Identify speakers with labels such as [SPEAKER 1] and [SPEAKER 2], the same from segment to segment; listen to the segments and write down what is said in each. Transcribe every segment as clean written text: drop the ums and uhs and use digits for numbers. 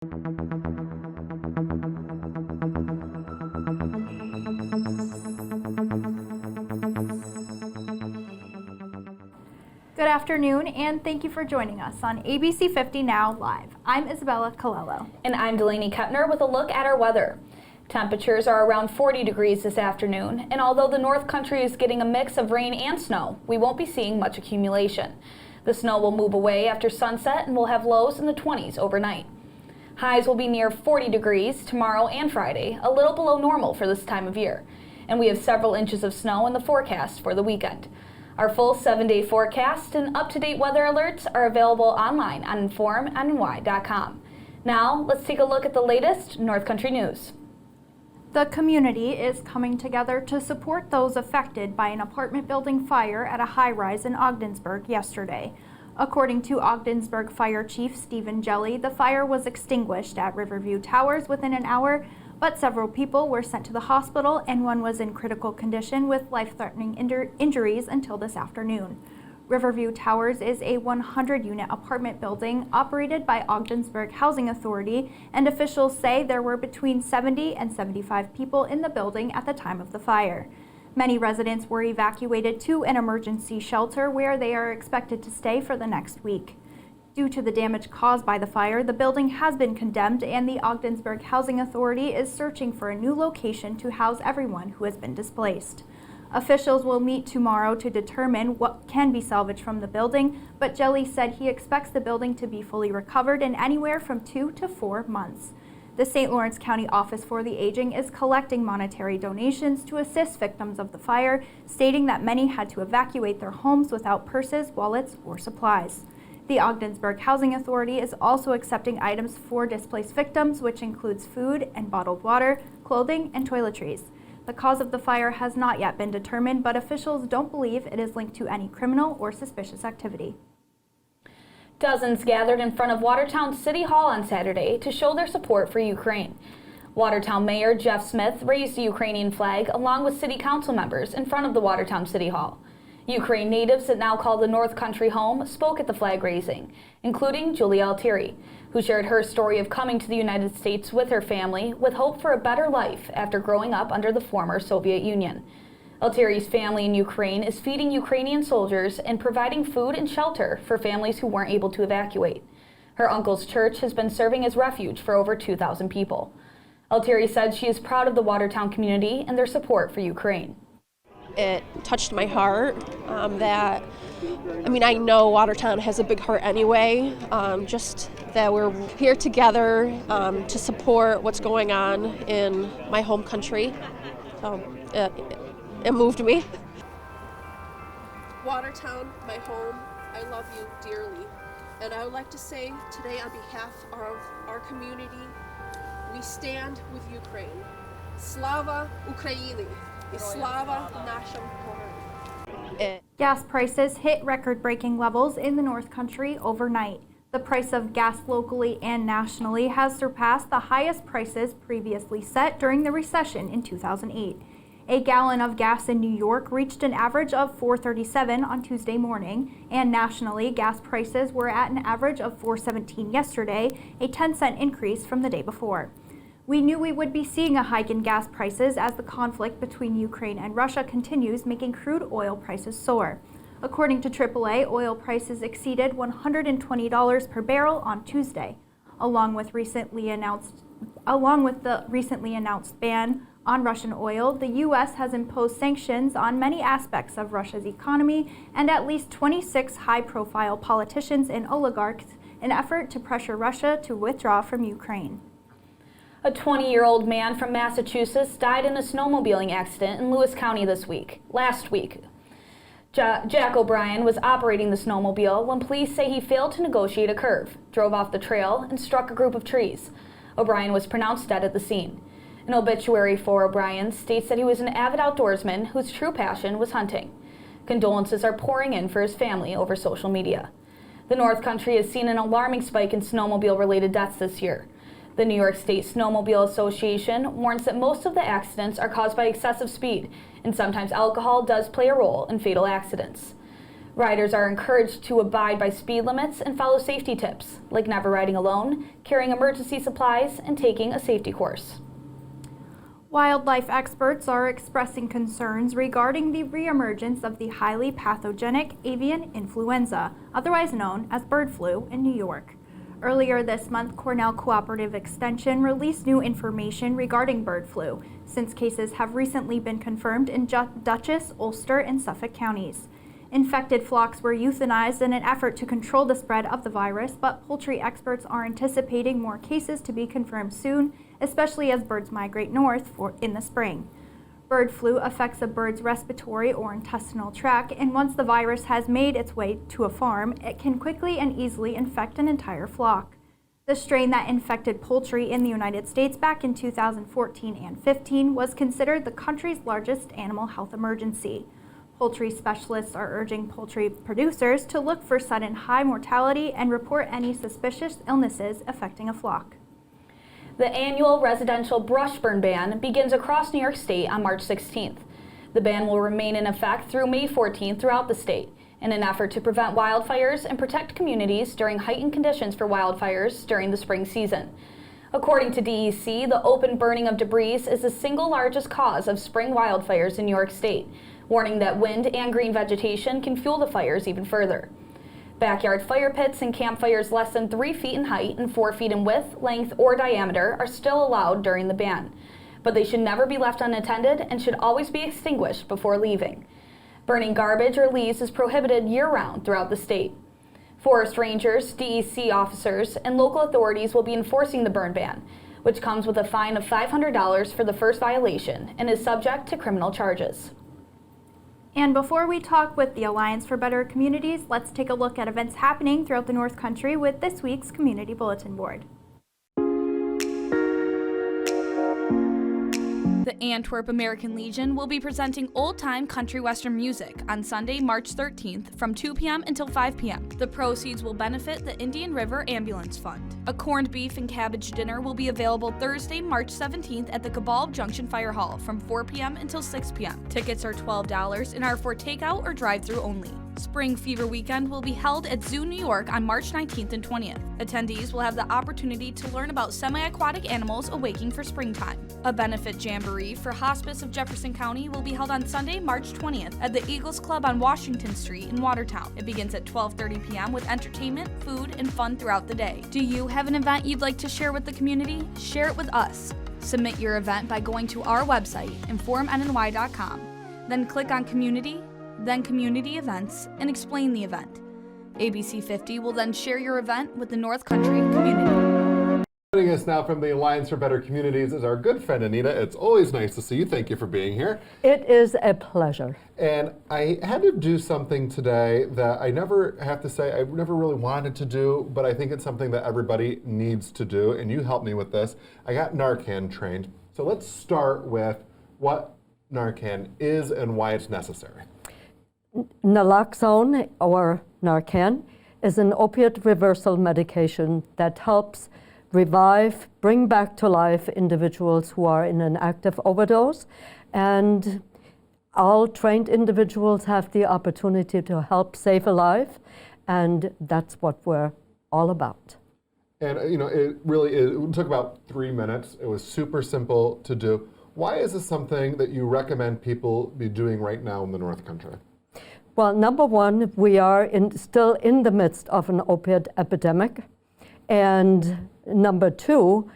[SPEAKER 1] Good afternoon, and thank you for joining us on ABC50 NOW Live. I'm Isabella Colello.
[SPEAKER 2] And I'm Delaney Kepner with a look at our weather. Temperatures are around 40 degrees this afternoon, and although the North Country is getting a mix of rain and snow, we won't be seeing much accumulation. The snow will move away after sunset and we'll have lows in the 20s overnight. Highs will be near 40 degrees tomorrow and Friday, a little below normal for this time of year. And we have several inches of snow in the forecast for the weekend. Our full 7-day forecast and up-to-date weather alerts are available online on informny.com. Now, let's take a look at the latest North Country news.
[SPEAKER 1] The community is coming together to support those affected by an apartment building fire at a high-rise in Ogdensburg yesterday. According to Ogdensburg Fire Chief Stephen Jelly, the fire was extinguished at Riverview Towers within an hour, but several people were sent to the hospital and one was in critical condition with life-threatening injuries until this afternoon. Riverview Towers is a 100-unit apartment building operated by Ogdensburg Housing Authority, and officials say there were between 70 and 75 people in the building at the time of the fire. Many residents were evacuated to an emergency shelter where they are expected to stay for the next week. Due to the damage caused by the fire, the building has been condemned and the Ogdensburg Housing Authority is searching for a new location to house everyone who has been displaced. Officials will meet tomorrow to determine what can be salvaged from the building, but Jelly said he expects the building to be fully recovered in anywhere from 2 to 4 months. The St. Lawrence County Office for the Aging is collecting monetary donations to assist victims of the fire, stating that many had to evacuate their homes without purses, wallets, or supplies. The Ogdensburg Housing Authority is also accepting items for displaced victims, which includes food and bottled water, clothing, and toiletries. The cause of the fire has not yet been determined, but officials don't believe it is linked to any criminal or suspicious activity.
[SPEAKER 2] Dozens gathered in front of Watertown City Hall on Saturday to show their support for Ukraine. Watertown Mayor Jeff Smith raised the Ukrainian flag along with city council members in front of the Watertown City Hall. Ukraine natives that now call the North Country home spoke at the flag raising, including Julia Altieri, who shared her story of coming to the United States with her family with hope for a better life after growing up under the former Soviet Union. Altieri's family in Ukraine is feeding Ukrainian soldiers and providing food and shelter for families who weren't able to evacuate. Her uncle's church has been serving as refuge for over 2,000 people. Altieri said she is proud of the Watertown community and their support for Ukraine.
[SPEAKER 3] It touched my heart I know Watertown has a big heart anyway, just that we're here together to support what's going on in my home country. So it moved me. Watertown, my home, I love you dearly. And I would like to say today on behalf of our community, we stand with Ukraine. Slava Ukraini! Slava нашим героям.
[SPEAKER 1] Gas prices hit record-breaking levels in the North Country overnight. The price of gas locally and nationally has surpassed the highest prices previously set during the recession in 2008. A gallon of gas in New York reached an average of $4.37 on Tuesday morning, and nationally, gas prices were at an average of $4.17 yesterday, a 10-cent increase from the day before. We knew we would be seeing a hike in gas prices as the conflict between Ukraine and Russia continues, making crude oil prices soar. According to AAA, oil prices exceeded $120 per barrel on Tuesday. Along with the recently announced ban on Russian oil, the U.S. has imposed sanctions on many aspects of Russia's economy and at least 26 high-profile politicians and oligarchs in an effort to pressure Russia to withdraw from Ukraine.
[SPEAKER 2] A 20-year-old man from Massachusetts died in a snowmobiling accident in Lewis County last week. Jack O'Brien was operating the snowmobile when police say he failed to negotiate a curve, drove off the trail, and struck a group of trees. O'Brien was pronounced dead at the scene. An obituary for O'Brien states that he was an avid outdoorsman whose true passion was hunting. Condolences are pouring in for his family over social media. The North Country has seen an alarming spike in snowmobile-related deaths this year. The New York State Snowmobile Association warns that most of the accidents are caused by excessive speed, and sometimes alcohol does play a role in fatal accidents. Riders are encouraged to abide by speed limits and follow safety tips, like never riding alone, carrying emergency supplies, and taking a safety course.
[SPEAKER 1] Wildlife experts are expressing concerns regarding the reemergence of the highly pathogenic avian influenza, otherwise known as bird flu, in New York. Earlier this month, Cornell Cooperative Extension released new information regarding bird flu, since cases have recently been confirmed in Dutchess, Ulster, and Suffolk counties. Infected flocks were euthanized in an effort to control the spread of the virus, but poultry experts are anticipating more cases to be confirmed soon, especially as birds migrate north in the spring. Bird flu affects a bird's respiratory or intestinal tract, and once the virus has made its way to a farm, it can quickly and easily infect an entire flock. The strain that infected poultry in the United States back in 2014 and 15 was considered the country's largest animal health emergency. Poultry specialists are urging poultry producers to look for sudden high mortality and report any suspicious illnesses affecting a flock.
[SPEAKER 2] The annual residential brush burn ban begins across New York State on March 16th. The ban will remain in effect through May 14th throughout the state in an effort to prevent wildfires and protect communities during heightened conditions for wildfires during the spring season. According to DEC, the open burning of debris is the single largest cause of spring wildfires in New York State, warning that wind and green vegetation can fuel the fires even further. Backyard fire pits and campfires less than 3 feet in height and 4 feet in width, length, or diameter are still allowed during the ban, but they should never be left unattended and should always be extinguished before leaving. Burning garbage or leaves is prohibited year-round throughout the state. Forest rangers, DEC officers, and local authorities will be enforcing the burn ban, which comes with a fine of $500 for the first violation and is subject to criminal charges.
[SPEAKER 1] And before we talk with the Alliance for Better Communities, let's take a look at events happening throughout the North Country with this week's Community Bulletin Board.
[SPEAKER 4] The Antwerp American Legion will be presenting old-time country western music on Sunday, March 13th from 2 p.m. until 5 p.m. The proceeds will benefit the Indian River Ambulance Fund. A corned beef and cabbage dinner will be available Thursday, March 17th at the Cabal Junction Fire Hall from 4 p.m. until 6 p.m. Tickets are $12 and are for takeout or drive-through only. Spring Fever Weekend will be held at Zoo New York on March 19th and 20th. Attendees will have the opportunity to learn about semi-aquatic animals awaking for springtime. A benefit jamboree for Hospice of Jefferson County will be held on Sunday, March 20th at the Eagles Club on Washington Street in Watertown. It begins at 12:30 p.m. with entertainment, food, and fun throughout the day. Do you have an event you'd like to share with the community? Share it with us. Submit your event by going to our website, informnny.com. Then click on Community, then Community Events, and explain the event. ABC50 will then share your event with the North Country community.
[SPEAKER 5] Joining us now from the Alliance for Better Communities is our good friend Anita. It's always nice to see you. Thank you for being here.
[SPEAKER 6] It is a pleasure.
[SPEAKER 5] And I had to do something today that I never really wanted to do, but I think it's something that everybody needs to do, and you helped me with this. I got Narcan trained. So let's start with what Narcan is and why it's necessary.
[SPEAKER 6] Naloxone, or Narcan, is an opiate reversal medication that helps revive, bring back to life individuals who are in an active overdose, and all trained individuals have the opportunity to help save a life, and that's what we're all about.
[SPEAKER 5] And it took about 3 minutes. It was super simple to do. Why is this something that you recommend people be doing right now in the North Country?
[SPEAKER 6] Well, number one, we are still in the midst of an opiate epidemic. And number two,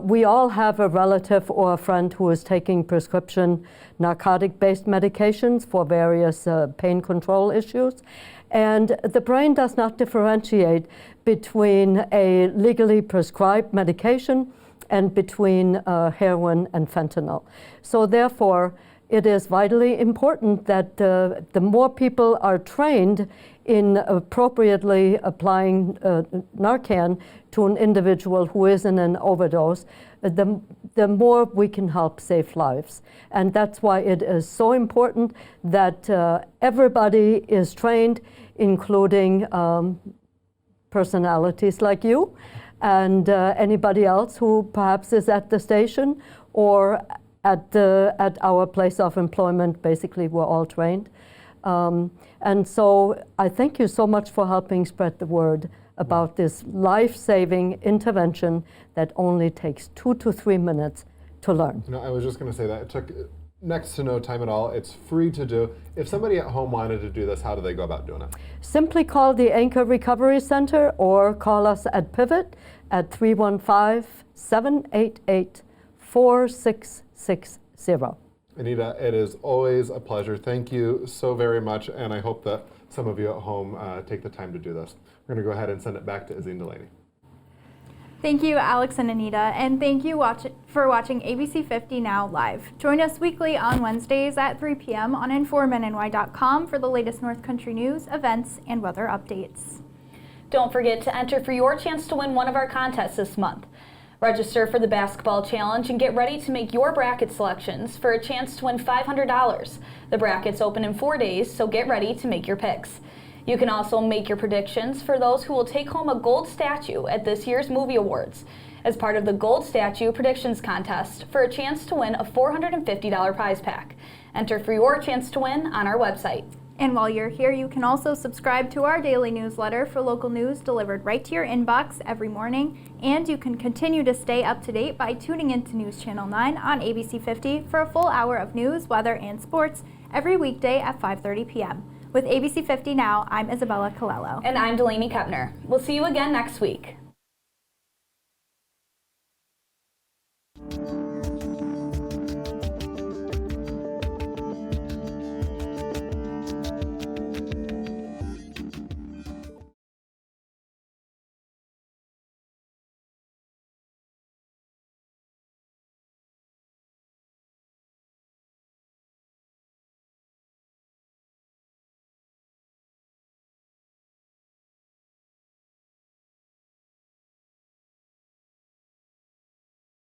[SPEAKER 6] we all have a relative or a friend who is taking prescription narcotic-based medications for various pain control issues. And the brain does not differentiate between a legally prescribed medication and between heroin and fentanyl. So therefore, it is vitally important that the more people are trained in appropriately applying Narcan to an individual who is in an overdose, the more we can help save lives. And that's why it is so important that everybody is trained, including personalities like you and anybody else who perhaps is at the station or at our place of employment. Basically, we're all trained. And so I thank you so much for helping spread the word about this life-saving intervention that only takes 2 to 3 minutes to learn.
[SPEAKER 5] I was just going to say that it took next to no time at all. It's free to do. If somebody at home wanted to do this, how do they go about doing it?
[SPEAKER 6] Simply call the Anchor Recovery Center or call us at Pivot at 315-788-4660.
[SPEAKER 5] Anita, it is always a pleasure. Thank you so very much, and I hope that some of you at home take the time to do this. We're going to go ahead and send it back to Izzy and Delaney.
[SPEAKER 1] Thank you, Alex and Anita, and thank you for watching ABC50 Now Live. Join us weekly on Wednesdays at 3 p.m. on informNY.com for the latest North Country news, events, and weather updates.
[SPEAKER 2] Don't forget to enter for your chance to win one of our contests this month. Register for the basketball challenge and get ready to make your bracket selections for a chance to win $500. The brackets open in 4 days, so get ready to make your picks. You can also make your predictions for those who will take home a gold statue at this year's Movie Awards as part of the Gold Statue Predictions Contest for a chance to win a $450 prize pack. Enter for your chance to win on our website.
[SPEAKER 1] And while you're here, you can also subscribe to our daily newsletter for local news delivered right to your inbox every morning. And you can continue to stay up to date by tuning into News Channel 9 on ABC50 for a full hour of news, weather, and sports every weekday at 5:30 p.m. With ABC50 Now, I'm Isabella Colello.
[SPEAKER 2] And I'm Delaney Kepner. We'll see you again next week.